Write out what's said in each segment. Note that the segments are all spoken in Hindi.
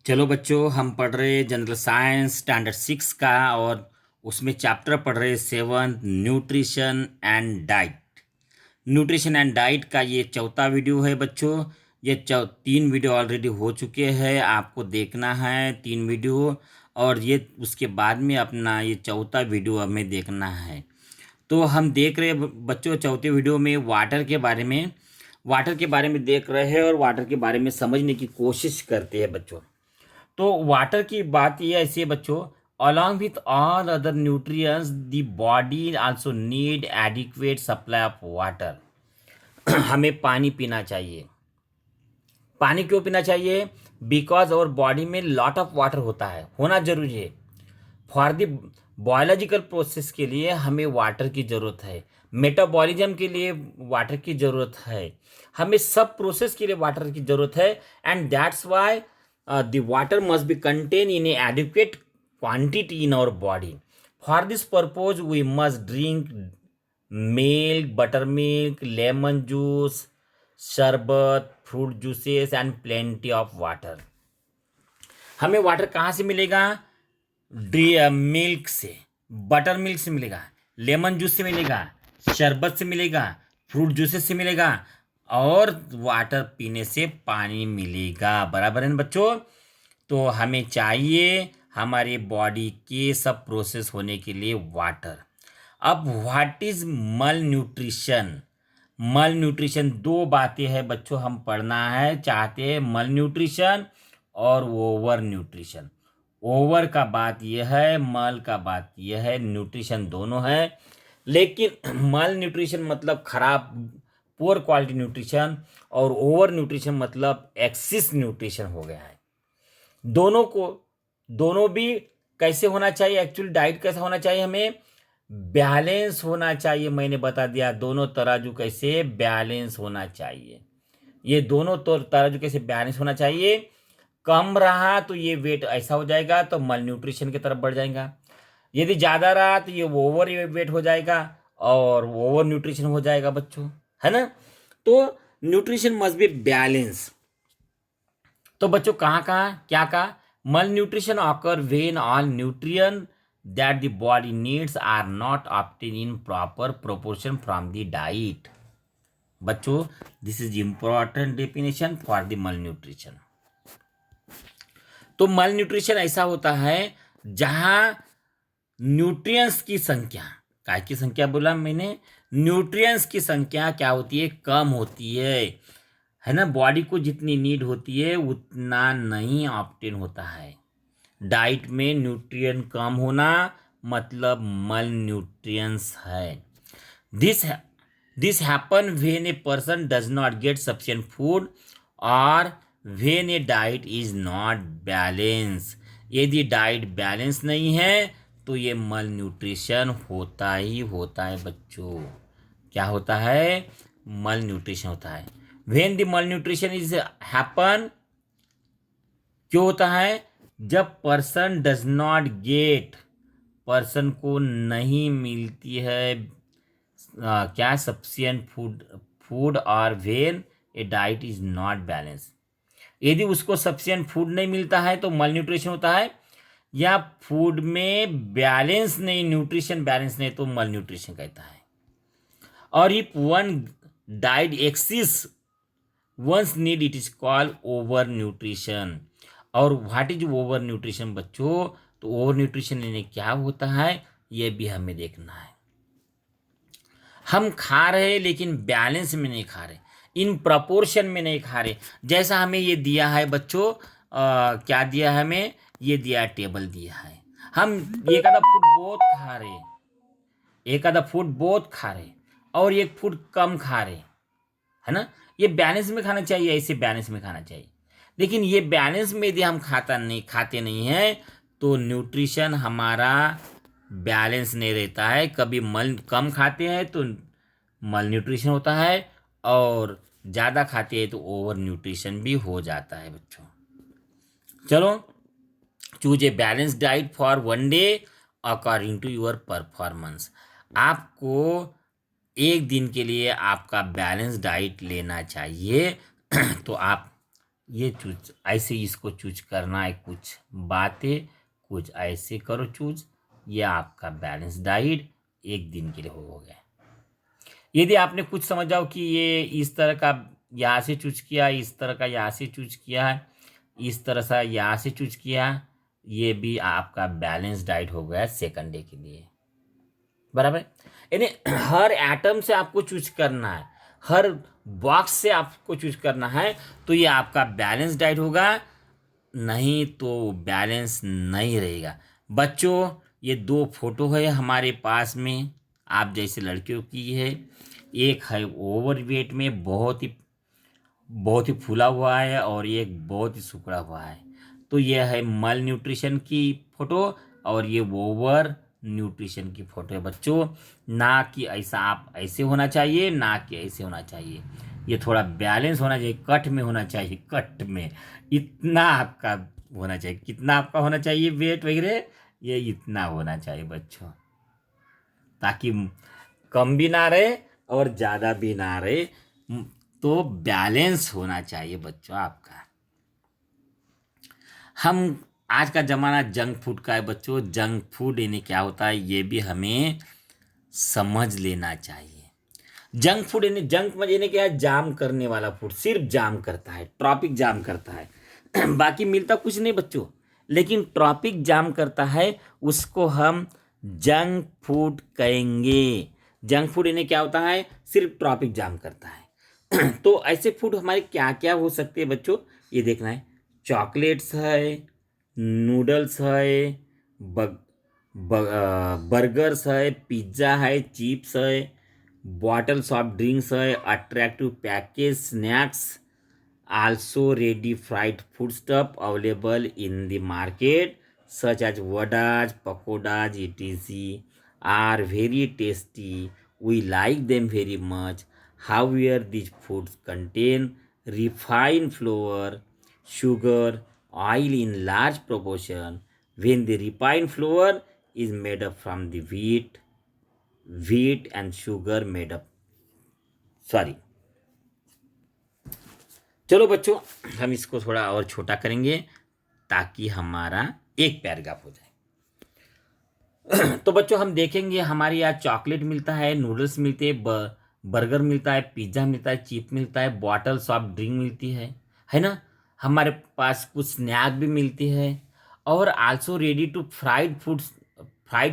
चलो बच्चों, हम पढ़ रहे जनरल साइंस स्टैंडर्ड 6 का और उसमें चैप्टर पढ़ रहे 7 nutrition and diet. Nutrition and diet का ये चौथा वीडियो है बच्चों। ये 3 वीडियो ऑलरेडी हो चुके हैं, आपको देखना है 3 वीडियो। और ये उसके बाद में अपना ये चौथा वीडियो हमें देखना है। तो हम देख रहे हैं बच्चों चौथे वीडियो में वाटर के बारे में देख रहे हैं और वाटर के बारे में समझने की कोशिश करते हैं बच्चों। तो वाटर की बात ये ऐसी है बच्चों, along with all other nutrients the body also need adequate supply of water. हमें पानी पीना चाहिए। पानी क्यों पीना चाहिए? बिकॉज और बॉडी में लॉट ऑफ वाटर होना जरूरी है। फॉर द बायोलॉजिकल प्रोसेस के लिए हमें वाटर की ज़रूरत है, मेटाबॉलिज्म के लिए वाटर की ज़रूरत है, हमें सब प्रोसेस के लिए वाटर की ज़रूरत है। And that's Y the water must be contained in a adequate quantity in our body. For this purpose, we must drink milk, buttermilk, lemon juice, शरबत, fruit juices and plenty of water. हमें वाटर कहाँ से मिलेगा? मिल्क से, बटर मिल्क से मिलेगा, लेमन जूस से मिलेगा, शरबत से मिलेगा, फ्रूट जूसेस से मिलेगा और वाटर पीने से पानी मिलेगा। बराबर है ना बच्चों? तो हमें चाहिए हमारे बॉडी के सब प्रोसेस होने के लिए वाटर। अब व्हाट इज मल न्यूट्रिशन? मल न्यूट्रिशन दो बातें हैं बच्चों, हम पढ़ना है चाहते हैं, मल न्यूट्रिशन और ओवर न्यूट्रिशन। ओवर का बात यह है, मल का बात यह है, न्यूट्रिशन दोनों है। लेकिन मल न्यूट्रिशन मतलब खराब, पुअर क्वालिटी न्यूट्रिशन, और ओवर न्यूट्रिशन मतलब एक्सिस न्यूट्रिशन हो गया है। दोनों भी कैसे होना चाहिए? एक्चुअली डाइट कैसा होना चाहिए? हमें बैलेंस होना चाहिए। मैंने बता दिया दोनों तराजू कैसे बैलेंस होना चाहिए। ये दोनों तराजू कैसे बैलेंस होना चाहिए? कम रहा तो ये वेट ऐसा हो जाएगा तो मल न्यूट्रिशन की तरफ बढ़ जाएगा। यदि ज़्यादा रहा तो ये ओवर वेट हो जाएगा और ओवर न्यूट्रिशन हो जाएगा बच्चों, है ना? तो न्यूट्रिशन मस्ट बी बैलेंस। तो बच्चों कहाँ कहाँ क्या कहा? Malnutrition occur when all nutrient that the body needs are not obtain in proper proportion from the diet. बच्चों this is important definition for the malnutrition. तो मल न्यूट्रिशन ऐसा होता है जहां न्यूट्रिएंट्स की संख्या, काय की संख्या बोला मैंने? न्यूट्रिएंट्स की संख्या क्या होती है? कम होती है ना? बॉडी को जितनी नीड होती है उतना नहीं ऑब्टेन होता है। डाइट में न्यूट्रिएंट कम होना मतलब मल न्यूट्रिएंट्स है। This happen when a person does not get sufficient food और when a diet is not balance. यदि डाइट बैलेंस नहीं है तो ये मल न्यूट्रिशन होता ही होता है बच्चों। क्या होता है? मल न्यूट्रिशन होता है। व्हेन द मल न्यूट्रिशन इज हैपन, क्यों होता है? जब person does not gate, person को नहीं मिलती है क्या? सफिशिएंट फूड और when a diet is not balance. यदि उसको सफिशिएंट फूड नहीं मिलता है तो मल न्यूट्रिशन होता है, या फूड में बैलेंस नहीं, न्यूट्रिशन बैलेंस नहीं तो मल न्यूट्रिशन कहता है। और if one diet exceeds one's need it is called over nutrition. और व्हाट इज ओवर न्यूट्रिशन बच्चों? तो ओवर न्यूट्रिशन यानी क्या होता है ये भी हमें देखना है। हम खा रहे लेकिन बैलेंस में नहीं खा रहे, इन प्रपोर्शन में नहीं खा रहे। जैसा हमें ये दिया है बच्चों, क्या दिया है हमें? ये दिया, टेबल दिया है। हम एक आधा फूड बहुत खा रहे, एक आधा फूड बहुत खा रहे और एक फूड कम खा रहे, है ना? ये बैलेंस में खाना चाहिए, ऐसे बैलेंस में खाना चाहिए। लेकिन ये बैलेंस में यदि हम खाते नहीं हैं तो न्यूट्रिशन हमारा बैलेंस नहीं रहता है। कभी मल कम खाते हैं तो मल न्यूट्रिशन होता है और ज़्यादा खाते हैं तो ओवर न्यूट्रिशन भी हो जाता है बच्चों। चलो, choose a balance diet for 1 day according to your performance. आपको एक दिन के लिए आपका बैलेंस डाइट लेना चाहिए तो आप ये चूज ऐसे इसको चूज करना है, कुछ बातें कुछ ऐसे करो चूज। ये आपका बैलेंस डाइट एक दिन के लिए हो गया। यदि आपने कुछ समझ जाओ कि ये इस तरह का यहाँ से चूज किया, इस तरह का यहाँ से चूज किया है, इस तरह से यहाँ से चूज किया, ये भी आपका बैलेंस डाइट हो गया सेकंड डे के लिए। बराबर। यानी हर एटम से आपको चूज करना है, हर बॉक्स से आपको चूज करना है, तो ये आपका बैलेंस डाइट होगा, नहीं तो बैलेंस नहीं रहेगा। बच्चों, ये दो फोटो है हमारे पास में, आप जैसे लड़कियों की है। एक है ओवर वेट में बहुत ही फूला हुआ है, और एक बहुत ही सुखड़ा हुआ है। तो यह है मल न्यूट्रिशन की फोटो, और ये ओवर न्यूट्रिशन की फोटो है बच्चों। ना कि ऐसा आप ऐसे होना चाहिए, ना कि ऐसे होना चाहिए। ये थोड़ा बैलेंस होना चाहिए, कट में होना चाहिए, कट में इतना आपका होना चाहिए। कितना आपका होना चाहिए वेट वगैरह, ये इतना होना चाहिए बच्चों, ताकि कम भी ना रहे और ज़्यादा भी ना रहे। तो बैलेंस होना चाहिए बच्चों आपका। हम आज का ज़माना जंक फूड का है बच्चों। जंक फूड यानी क्या होता है, ये भी हमें समझ लेना चाहिए। जंक फूड यानी यानी क्या है, जाम करने वाला फूड, सिर्फ जाम करता है, ट्रैफिक जाम करता है बाकी मिलता कुछ नहीं बच्चों, लेकिन ट्रैफिक जाम करता है, उसको हम जंक फूड कहेंगे। जंक फूड यानी क्या होता है, सिर्फ ट्रैफिक जाम करता है तो ऐसे फूड हमारे क्या क्या हो सकते हैं बच्चों, ये देखना है। चॉकलेट्स है, नूडल्स है, बर्गर्स है, पिज्ज़ा है, चिप्स है, बॉटल्स ऑफ ड्रिंक्स है, attractive package snacks, also ready fried food stuff available in the market such as vadas, pakodas, etc. are very tasty. We like them very much. However, these foods contain refined flour, sugar, oil in large proportion. When the refined flour is made up from the wheat and sugar made up. Sorry. चलो बच्चों, हम इसको थोड़ा और छोटा करेंगे ताकि हमारा एक पैराग्राफ हो जाए तो बच्चों हम देखेंगे, हमारे यहाँ चॉकलेट मिलता है, नूडल्स मिलते हैं, बर्गर मिलता है, पिज्ज़ा मिलता है, चिप मिलता है, बॉटल्स ऑफ ड्रिंक मिलती है ना। हमारे पास कुछ स्नैक भी मिलती है, और also ready to fried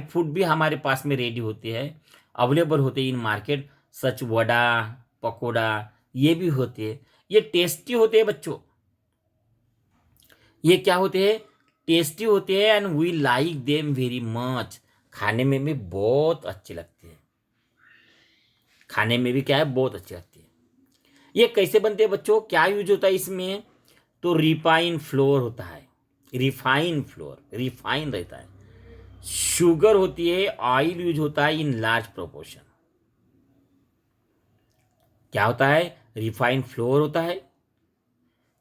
food भी हमारे पास में रेडी होते हैं, अवेलेबल होते हैं इन मार्केट, सच वड़ा, पकोड़ा, ये भी होते हैं। ये टेस्टी होते हैं बच्चों, ये क्या होते हैं, टेस्टी होते हैं, and we like them very much. खाने में भी बहुत अच्छे लगते हैं, खाने में भी क्या है, बहुत अच्छे लगते हैं। ये कैसे बनते हैं बच्चों, क्या यूज होता है इसमें, तो रिफाइन फ्लोर होता है, रिफाइन फ्लोर, रिफाइन रहता है, शुगर होती है, ऑयल यूज होता है इन लार्ज प्रोपोर्शन। क्या होता है, रिफाइंड फ्लोर होता है,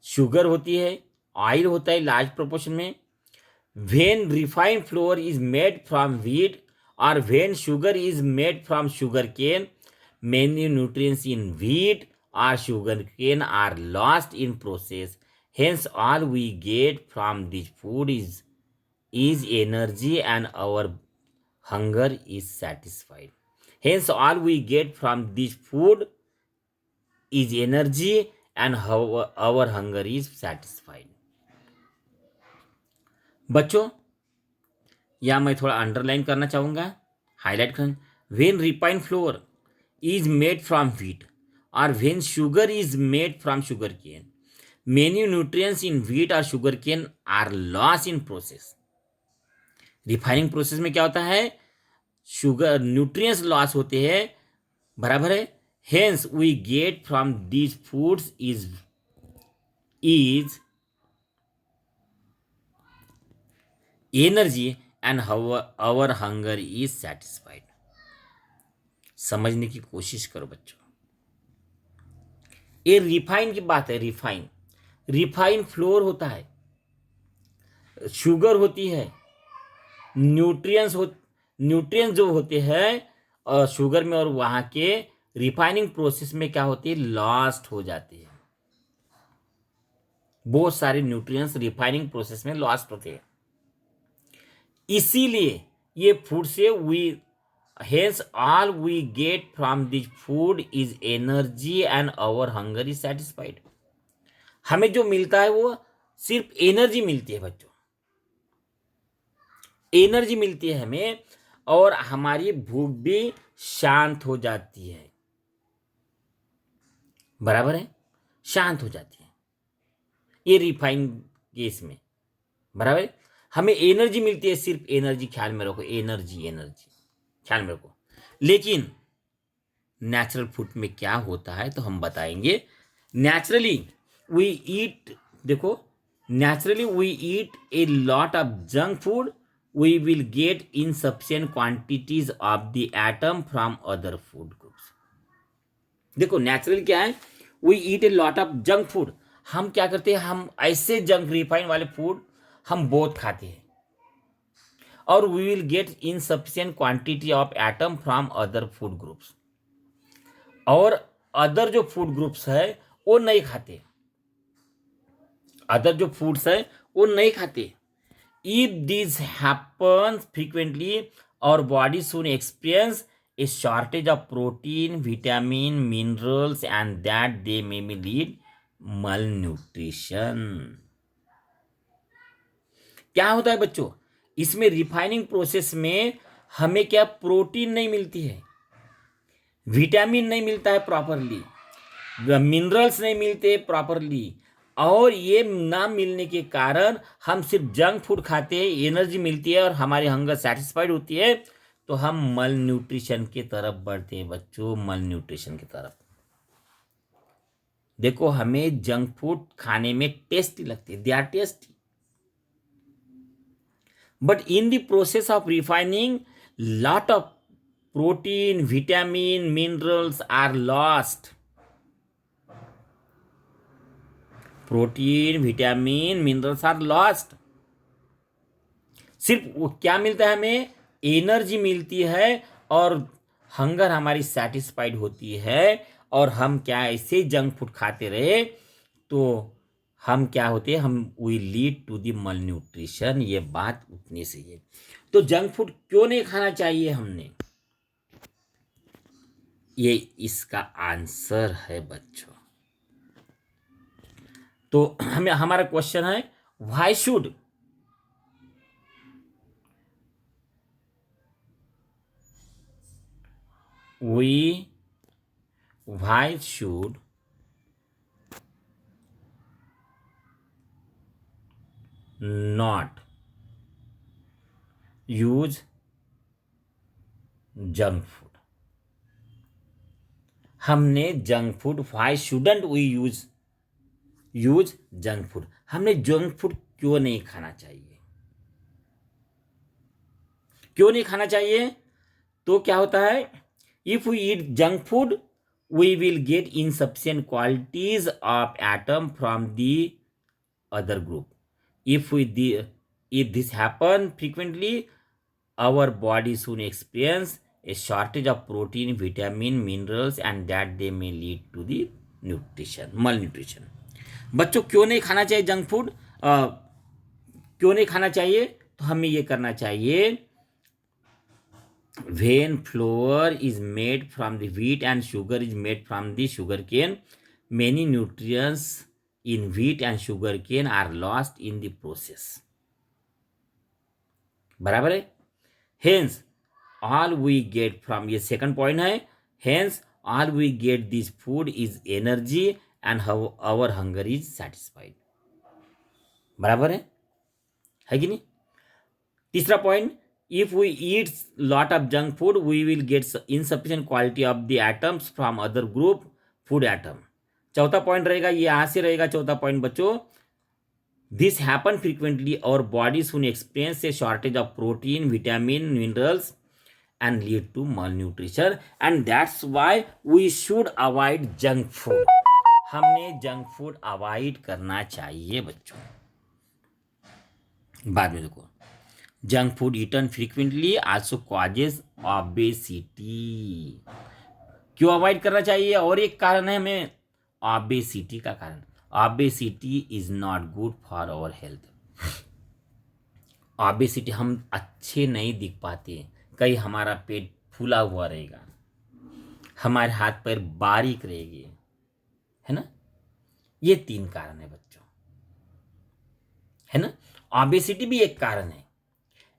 शुगर होती है, ऑयल होता है लार्ज प्रोपोर्शन में। When refined flour is made from wheat और when sugar is made from sugar cane, many nutrients in wheat or sugar cane are lost in process. Hence, all we get from this food is energy and our hunger is satisfied. Hence, all we get from this food is energy and our hunger is satisfied. बच्चों, या मैं थोड़ा अंडरलाइन करना चाहूँगा, हाईलाइट कर, when refined flour is made from wheat or when sugar is made from sugar cane, many nutrients in wheat or sugar cane are lost in process. Refining process में क्या होता है, शुगर न्यूट्रिएंट्स लॉस होते हैं, बराबर है। Hence we get from these foods is energy and our hunger is satisfied. समझने की कोशिश करो बच्चों, ये रिफाइन की बात है। रिफाइन फ्लोर होता है, शुगर होती है, न्यूट्रिएंट्स जो होते हैं शुगर में और वहाँ के रिफाइनिंग प्रोसेस में क्या होती है, लॉस्ट हो जाती है। बहुत सारे न्यूट्रिएंट्स रिफाइनिंग प्रोसेस में लॉस्ट होते हैं। इसीलिए ये फूड से we hence all we get from this food is energy and our hunger is satisfied। हमें जो मिलता है वो सिर्फ एनर्जी मिलती है बच्चों, एनर्जी मिलती है हमें, और हमारी भूख भी शांत हो जाती है। बराबर है, शांत हो जाती है ये रिफाइन केस में। बराबर है, हमें एनर्जी मिलती है, सिर्फ एनर्जी, ख्याल में रखो, एनर्जी एनर्जी ख्याल में रखो। लेकिन नेचुरल फूड में क्या होता है तो हम बताएंगे। नेचुरली वी ईट, देखो, naturally we eat a lot of junk food, we will get insufficient quantities of the atom from other food groups. देखो नेचुरली क्या है, we eat a lot of junk food, हम क्या करते हैं, हम ऐसे जंक रिफाइन वाले फूड हम बहुत खाते हैं, और we will get insufficient quantity of atom from other food groups, और अदर जो फूड ग्रुप्स है वो नहीं खाते, अदर जो फूड्स है वो नहीं खाते। इफ दिस हैपन्स फ्रीक्वेंटली और body soon experience A shortage of protein, vitamin, minerals and that they may be lead मल न्यूट्रिशन। क्या होता है बच्चों, इसमें रिफाइनिंग प्रोसेस में हमें क्या प्रोटीन नहीं मिलती है, विटामिन नहीं मिलता है प्रॉपरली, मिनरल्स नहीं मिलते प्रॉपरली, और ये ना मिलने के कारण हम सिर्फ जंक फूड खाते हैं, एनर्जी मिलती है और हमारी हंगर सेटिस्फाइड होती है, तो हम मल न्यूट्रिशन की तरफ बढ़ते हैं बच्चों, मल न्यूट्रिशन की तरफ। देखो हमें जंक फूड खाने में टेस्टी लगती है, they are tasty, but in the process of refining lot of protein, vitamin, minerals are lost. Protein, vitamin, minerals are lost. सिर्फ वो क्या मिलता है हमें, एनर्जी मिलती है, और हंगर हमारी सेटिस्फाइड होती है, और हम क्या ऐसे जंक फूड खाते रहे तो हम क्या होते हैं, हम वी लीड टू द मल न्यूट्रिशन। ये बात उतनी सही है। तो जंक फूड क्यों नहीं खाना चाहिए हमने, ये इसका आंसर है बच्चों। तो हमें हमारा क्वेश्चन है, why should why should not use junk food. हमने junk food, why shouldn't we use junk food, हमने जंक फूड क्यों नहीं खाना चाहिए, क्यों नहीं खाना चाहिए? तो क्या होता है, if we eat junk food we will get insufficient qualities of atom from the other group. If this happen frequently, our body soon experience a shortage of protein, vitamin, minerals, and that they may lead to the malnutrition। बच्चों क्यों नहीं खाना चाहिए जंक फूड, क्यों नहीं खाना चाहिए? तो हमें ये करना चाहिए, when flour is made from the wheat and sugar is made from the sugarcane, many nutrients in wheat and sugarcane are lost in the process। बराबर है, hence all we get from, ये second point है, hence all we get this food is energy and how our hunger is satisfied। बराबर है कि नहीं? तीसरा point, if we eat lot of junk food we will get insufficient quality of the atoms from other group food atom। चौथा पॉइंट रहेगा, ये यहां से रहेगा चौथा पॉइंट बच्चों, this happen frequently our body soon experience a shortage of protein, vitamin, minerals and lead to malnutrition, and that's why we should avoid junk food। हमने जंक फूड अवॉइड करना चाहिए बच्चों। बाद में देखो, junk food eaten frequently also causes obesity. क्यों अवॉइड करना चाहिए? और एक कारण है हमें ऑबेसिटी का कारण। Obesity is not good for our health. Obesity, हम अच्छे नहीं दिख पाते, कहीं हमारा पेट फूला हुआ रहेगा, हमारे हाथ पैर बारीक रहेगी, है ना। ये 3 कारण है बच्चों, है ना। ऑबेसिटी भी एक कारण है।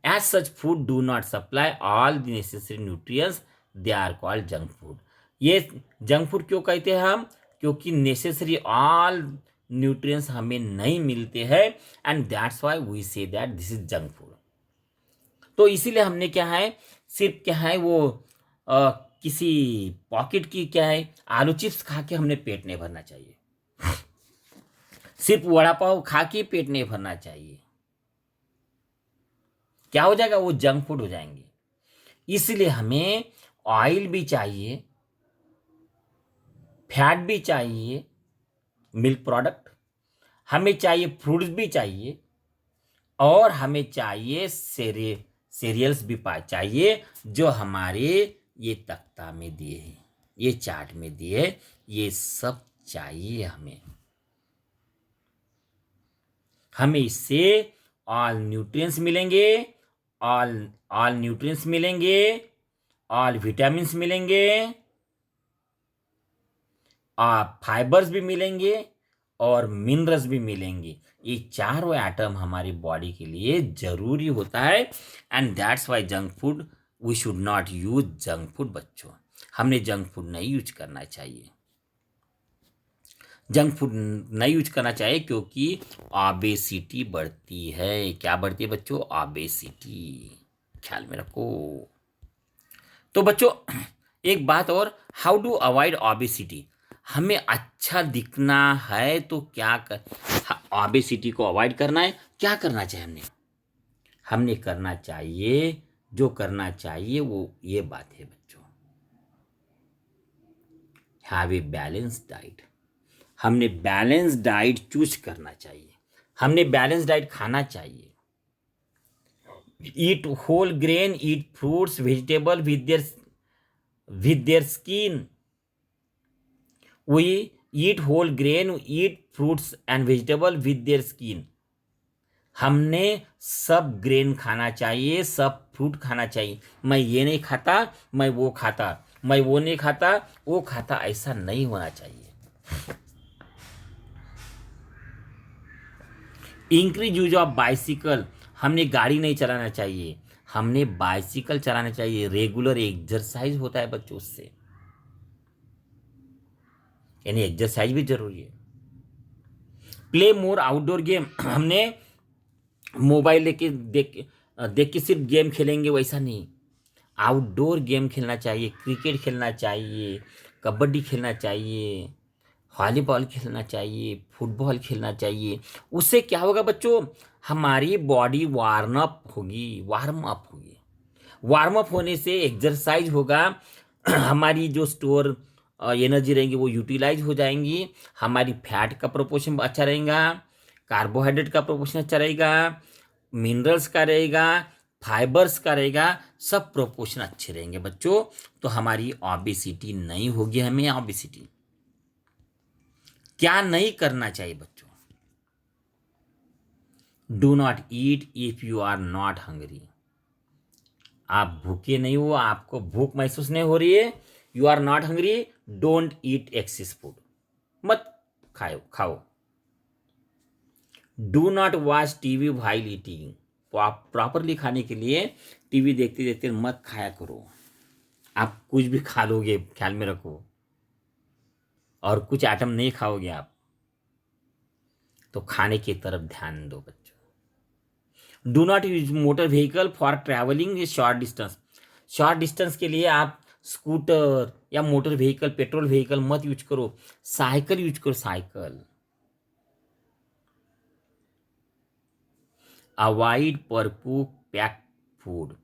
As such food do not supply all the necessary nutrients, they are called junk food. ये जंक फूड क्यों कहते हैं हम? क्योंकि नेसेसरी ऑल न्यूट्रिएंट्स हमें नहीं मिलते हैं, and that's why we say that this is junk food. तो इसीलिए हमने क्या है, सिर्फ क्या है वो किसी पॉकेट की क्या है आलू चिप्स खा के हमने पेट नहीं भरना चाहिए, सिर्फ वड़ा पाव खा के पेट नहीं भरना चाहिए। क्या हो जाएगा? वो जंक फूड हो जाएंगे। इसलिए हमें ऑयल भी चाहिए, फैट भी चाहिए, मिल्क प्रोडक्ट हमें चाहिए, फ्रूट्स भी चाहिए, और हमें चाहिए सीरियल्स भी चाहिए, जो हमारे ये तख्ता में दिए हैं, ये चार्ट में दिए, ये सब चाहिए हमें। हमें इससे ऑल न्यूट्रिएंट्स मिलेंगे, ऑल ऑल न्यूट्रिएंट्स मिलेंगे, ऑल विटामिन्स मिलेंगे, फाइबर्स भी मिलेंगे, और मिनरल्स भी मिलेंगे। ये चारों एटम हमारी बॉडी के लिए जरूरी होता है, and that's why junk food, we should not use junk food. बच्चों, हमने जंक फूड नहीं यूज करना चाहिए, जंक फूड नहीं यूज करना चाहिए, क्योंकि ऑबेसिटी बढ़ती है। क्या बढ़ती है बच्चों? ऑबेसिटी, ख्याल में रखो। तो बच्चों एक बात और, हाउ टू अवॉइड ऑबेसिटी। हमें अच्छा दिखना है तो क्या कर, ऑबेसिटी को अवॉइड करना है, क्या करना चाहिए हमने? हमने करना चाहिए, जो करना चाहिए वो ये बात है बच्चों, हैव ए बैलेंस डाइट। हमने बैलेंस डाइट चूज करना चाहिए, हमने बैलेंस डाइट खाना चाहिए। Eat whole grain, eat fruits vegetable with their skin. We eat whole grain, eat fruits and vegetable with their skin. हमने सब ग्रेन खाना चाहिए, सब फ्रूट खाना चाहिए। मैं ये नहीं खाता, मैं वो खाता, मैं वो नहीं खाता, वो खाता, ऐसा नहीं होना चाहिए। इंक्रीज यूज ऑफ बाइसिकल, हमने गाड़ी नहीं चलाना चाहिए, हमने बाइसिकल चलाना चाहिए। रेगुलर एक्सरसाइज होता है बच्चों उससे, यानी एक्सरसाइज भी जरूरी है। प्ले मोर आउटडोर गेम, हमने मोबाइल लेके देख के सिर्फ गेम खेलेंगे वैसा नहीं, आउटडोर गेम खेलना चाहिए। क्रिकेट खेलना चाहिए, कबड्डी खेलना चाहिए, वॉलीबॉल खेलना चाहिए, फुटबॉल खेलना चाहिए। उससे क्या होगा बच्चों? हमारी बॉडी वार्म अप होगी, वार्म अप होने से एक्सरसाइज होगा, हमारी जो स्टोर एनर्जी रहेंगी वो यूटिलाइज हो जाएंगी, हमारी फैट का प्रोपोर्शन अच्छा रहेगा, कार्बोहाइड्रेट का प्रोपोर्शन अच्छा रहेगा, मिनरल्स का रहेगा, फाइबर्स का रहेगा, सब प्रोपोर्शन अच्छे रहेंगे बच्चों। तो हमारी ऑबेसिटी नहीं होगी। हमें ऑबेसिटी क्या नहीं करना चाहिए बच्चों? Do not eat if you are not hungry. आप भूखे नहीं हो, आपको भूख महसूस नहीं हो रही है, you are not hungry, don't eat excess food, मत खाओ। Do not watch TV while eating, properly खाने के लिए टीवी देखते देखते मत खाया करो, आप कुछ भी खा लोगे, ख्याल में रखो, और कुछ आइटम नहीं खाओगे आप, तो खाने की तरफ ध्यान दो बच्चों। Do not use motor vehicle for travelling short distance, short distance के लिए आप स्कूटर या मोटर व्हीकल, पेट्रोल व्हीकल मत यूज करो, साइकिल यूज करो, साइकिल। अवॉइड परकूक पैक फूड,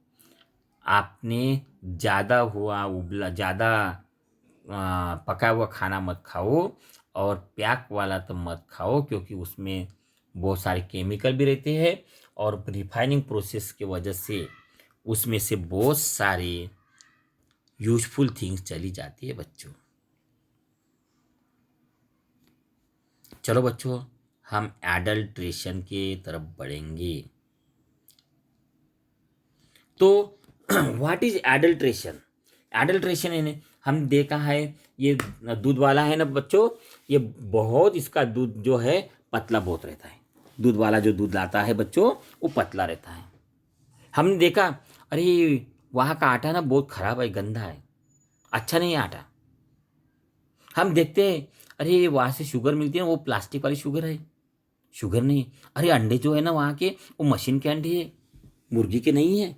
आपने ज़्यादा हुआ उबला, ज़्यादा पका हुआ खाना मत खाओ, और पैक वाला तो मत खाओ, क्योंकि उसमें बहुत सारे केमिकल भी रहते हैं, और रिफाइनिंग प्रोसेस की वजह से उसमें से बहुत सारे यूजफुल थिंग्स चली जाती है बच्चों। चलो बच्चों, हम एडल्ट्रेशन के तरफ बढ़ेंगे। तो व्हाट इज एडल्ट्रेशन? एडल्ट्रेशन यानी हम देखा है, ये दूध वाला है ना बच्चों, ये बहुत, इसका दूध जो है पतला बहुत रहता है। दूध वाला जो दूध लाता है बच्चों, वो पतला रहता है। हमने देखा, अरे वहाँ का आटा ना बहुत खराब है, गंदा है, अच्छा नहीं है आटा। हम देखते हैं, अरे वहाँ से शुगर मिलती है ना, वो प्लास्टिक वाली शुगर है, शुगर नहीं। अरे अंडे जो है ना वहाँ के, वो मशीन के अंडे है, मुर्गी के नहीं है।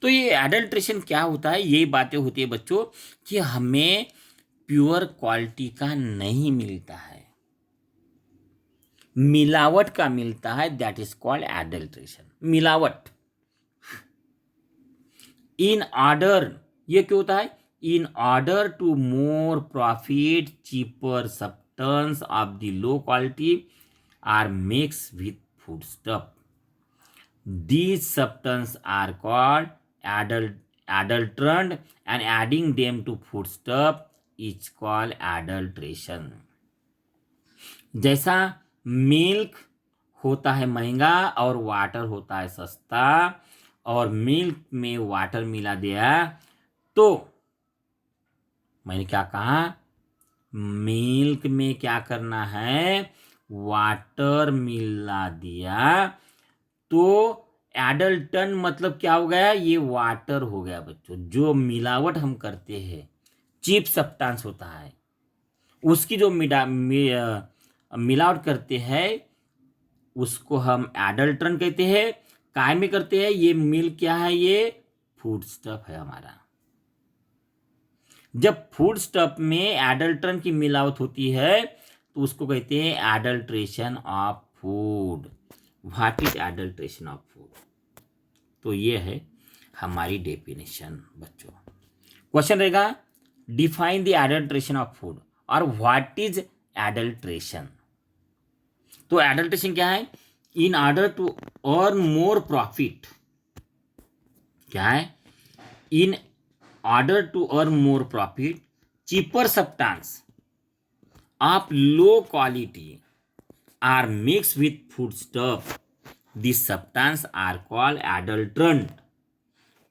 तो ये एडल्ट्रेशन क्या होता है, ये बातें होती है बच्चों कि हमें प्योर क्वालिटी का नहीं मिलता है, मिलावट का मिलता है, दैट इज कॉल्ड एडल्ट्रेशन, मिलावट। इन ऑर्डर, ये क्यों होता है? In order to more profit cheaper substance of the low quality are mix with food stuff, these substances are called adulterant and adding them to foodstuff is called adulteration। जैसा मिल्क होता है महंगा और वाटर होता है सस्ता, और मिल्क में वाटर मिला दिया, तो मैंने क्या कहा, मिल्क में क्या करना है, वाटर मिला दिया, तो एडल्टन मतलब क्या हो गया, ये वाटर हो गया बच्चों। जो मिलावट हम करते हैं, चीप सब्सटेंस होता है, उसकी जो मिलावट करते हैं, उसको हम एडल्टन कहते हैं। काय में करते हैं, ये मिल्क क्या है, ये फूड स्टफ है हमारा। जब फूड स्टफ में एडल्टन की मिलावट होती है, तो उसको कहते हैं adulteration of food. What is adulteration of food? तो ये है हमारी डेफिनेशन बच्चों। क्वेश्चन रहेगा, define the adulteration of food, और व्हाट इज एडल्ट्रेशन। तो एडल्ट्रेशन क्या है, in order to earn more profit, क्या है, in order to earn more profit cheaper substance of low quality are mixed with foodstuff, these substances are called adulterant,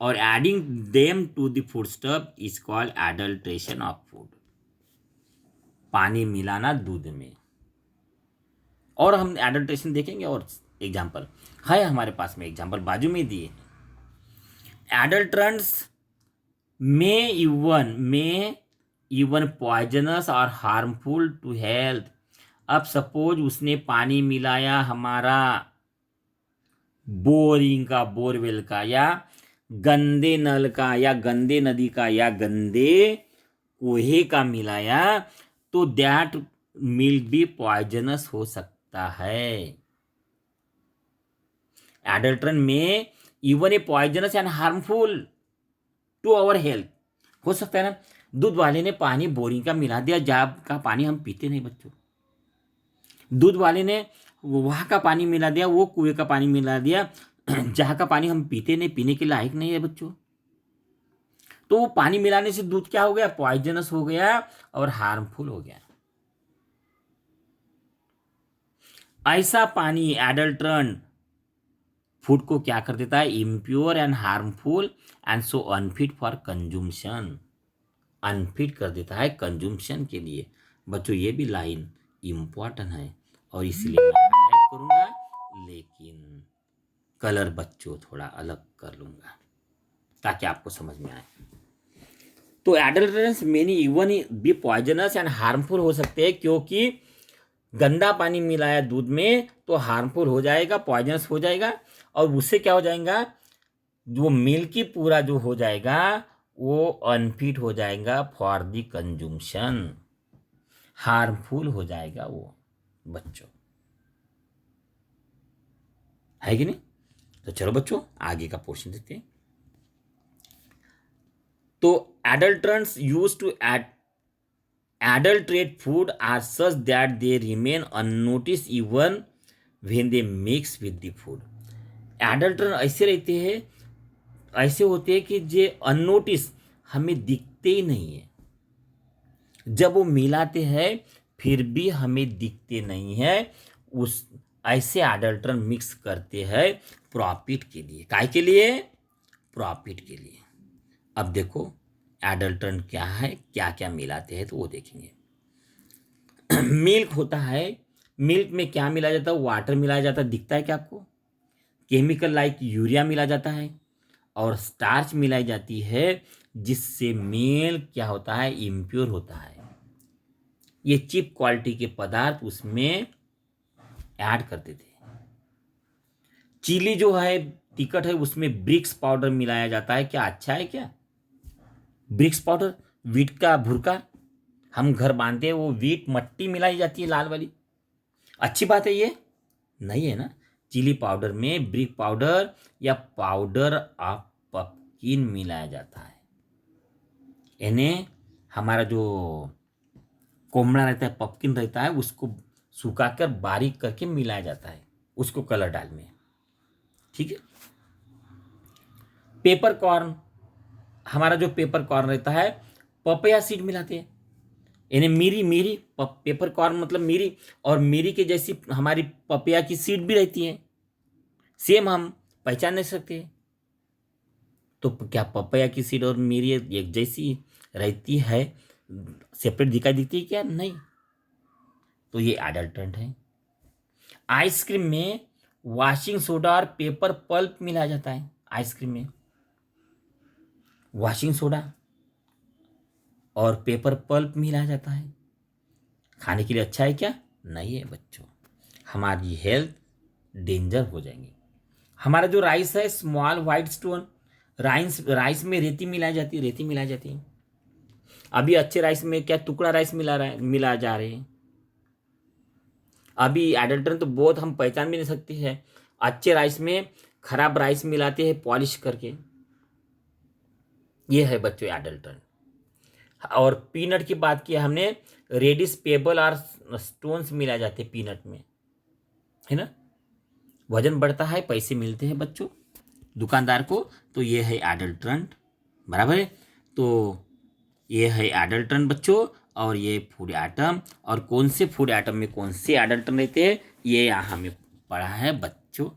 or adding them to the foodstuff is called adulteration of food। पानी मिलाना दूध में, और हम एडल्ट्रेशन देखेंगे, और एग्जाम्पल है हमारे पास में, एग्जाम्पल बाजू में दिए। एडल्ट्रेंट्स में इवन पॉइजनस और हार्मफुल टू हेल्थ। अब सपोज उसने पानी मिलाया हमारा बोरिंग का, बोरवेल का, या गंदे नल का, या गंदे नदी का, या गंदे कुएं का मिलाया, तो दैट मिल्क भी पॉइजनस हो सकता है। एडल्ट्रेंट में even a poisonous and harmful to our health हो सकता है ना। दूध वाले ने पानी बोरिंग का मिला दिया, जहाँ का पानी हम पीते नहीं बच्चों। दूध वाले ने वहाँ का पानी मिला दिया, वो कुएं का पानी मिला दिया, जहाँ का पानी हम पीते नहीं, पीने के लायक नहीं है बच्चों। तो वो पानी मिलाने से दूध क्या हो गया, पॉइजनस हो गया और हार्मफुल हो गया। ऐसा पानी एडल्ट्रेंट फूड को क्या कर देता है, impure and harmful and so unfit for consumption, unfit कर देता है कंज्यूमशन के लिए। बच्चों ये भी लाइन इम्पॉर्टेंट है, और इसलिए मैं हाईलाइट करूंगा, लेकिन कलर बच्चों थोड़ा अलग कर लूंगा ताकि आपको समझ में आए। तो एडल्ट्रेंट्स मेनी इवन भी पॉइजनस एंड हार्मफुल हो सकते हैं, क्योंकि गंदा पानी मिलाया दूध में तो हार्मफुल हो जाएगा, पॉइजनस हो जाएगा, और उससे क्या हो जाएगा, जो मिल्की पूरा जो हो जाएगा वो अनफिट हो जाएगा फॉर द कंज्यूमशन, हार्मफुल हो जाएगा वो बच्चों, है कि नहीं। तो चलो बच्चों आगे का पोर्शन देखते हैं। तो adulterants use to adulterate food are such that they remain unnoticed even when they mix with the food। Adulterant ऐसे रहते हैं, ऐसे होते हैं कि जे अननोटिस, हमें दिखते ही नहीं है। जब वो मिलाते हैं फिर भी हमें दिखते नहीं है। उस ऐसे एडल्ट्रन मिक्स करते हैं प्रॉफिट के लिए। काय के लिए? प्रॉफिट के लिए। अब देखो एडल्ट्रन क्या है, क्या क्या मिलाते हैं, तो वो देखेंगे। मिल्क होता है, मिल्क में क्या मिला जाता है? वाटर मिलाया जाता है। दिखता है क्या आपको? केमिकल लाइक यूरिया मिला जाता है और स्टार्च मिलाई जाती है, जिससे मिल्क क्या होता है? इम्प्योर होता है। ये चिप क्वालिटी के पदार्थ उसमें ऐड करते थे। चिली जो है, टिकट है, उसमें ब्रिक्स पाउडर मिलाया जाता है। क्या अच्छा है क्या? ब्रिक्स पाउडर, वीट का भुरका हम घर बांधते हैं, वो वीट मट्टी मिलाई जाती है लाल वाली। अच्छी बात है ये? नहीं है ना। चिली पाउडर में ब्रिक पाउडर या पाउडर ऑफ पम्पकिन मिलाया जाता है। इन्हें हमारा जो कोमड़ा रहता है, पम्पकिन रहता है, उसको सुखाकर बारीक करके मिलाया जाता है, उसको कलर डाल में। ठीक है। पेपर कॉर्न, हमारा जो पेपर कॉर्न रहता है, पपया सीड मिलाते हैं। इन्हें मीरी मीरी पेपर कॉर्न मतलब मीरी, और मीरी के जैसी हमारी पपया की सीड भी रहती है, सेम हम पहचान नहीं सकते। तो क्या पपया की सीड और मीरी एक जैसी रहती है? सेपरेट दिखाई देती है क्या? नहीं। तो ये एडल्ट्रेंट है। आइसक्रीम में वॉशिंग सोडा और पेपर पल्प मिलाया जाता है। आइसक्रीम में वॉशिंग सोडा और पेपर पल्प मिलाया जाता है। खाने के लिए अच्छा है क्या? नहीं है बच्चों, हमारी हेल्थ डेंजर हो जाएंगी। हमारा जो राइस है, स्मॉल वाइट स्टोन, राइस में रेती मिलाई जाती है, रेती मिलाई जाती है। अभी अच्छे राइस में क्या टुकड़ा राइस मिला जा रहे हैं। अभी एडल्ट्रन तो बहुत हम पहचान भी नहीं सकते हैं। अच्छे राइस में खराब राइस मिलाते हैं पॉलिश करके। ये है बच्चों एडल्ट्रन। और पीनट की बात की हमने, रेडिस पेबल और स्टोन्स मिलाए जाते हैं पीनट में, है ना। वजन बढ़ता है, पैसे मिलते हैं बच्चों दुकानदार को। तो ये है एडल्ट्रंट, बराबर है। तो ये है एडल्ट्रंट बच्चों, और ये फूड आइटम। और कौन से फूड आइटम में कौन से एडल्ट्रंट रहते हैं, ये यहाँ हमें पढ़ा है बच्चों।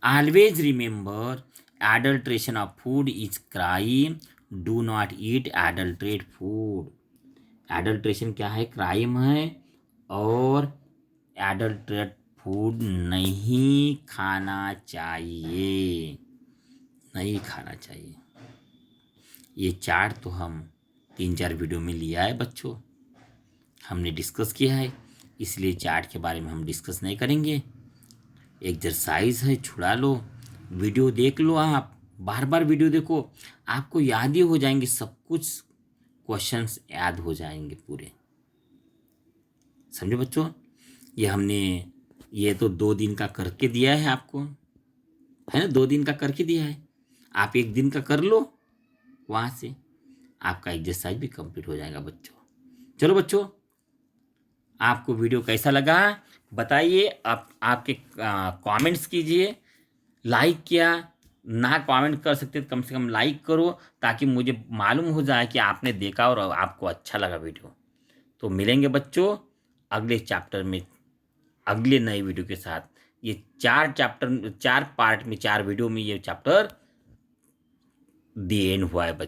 Always remember, adulteration of food is crime, do not eat adulterate food. Adulteration क्या है? क्राइम है। और एडल्ट्रेट फूड नहीं खाना चाहिए, नहीं खाना चाहिए। ये चार्ट तो हम 3-4 वीडियो में लिया है बच्चों, हमने डिस्कस किया है, इसलिए चार्ट के बारे में हम डिस्कस नहीं करेंगे। एक्सरसाइज है, छुड़ा लो, वीडियो देख लो, आप बार बार वीडियो देखो, आपको याद ही हो जाएंगे सब कुछ, क्वेश्चंस याद हो जाएंगे पूरे। समझे बच्चों? ये हमने ये तो 2 दिन का करके दिया है आपको, है ना। 2 दिन का करके दिया है, आप 1 दिन का कर लो, वहाँ से आपका एक्सरसाइज भी कंप्लीट हो जाएगा बच्चों। चलो बच्चों, आपको वीडियो कैसा लगा बताइए। आप आपके कमेंट्स कीजिए। लाइक किया ना, कमेंट कर सकते तो कम से कम लाइक करो, ताकि मुझे मालूम हो जाए कि आपने देखा और आपको अच्छा लगा वीडियो। तो मिलेंगे बच्चों अगले चैप्टर में, अगले नए वीडियो के साथ। ये 4 चैप्टर, 4 पार्ट में, 4 वीडियो में ये चैप्टर दी एंड हुआ है बच्चों।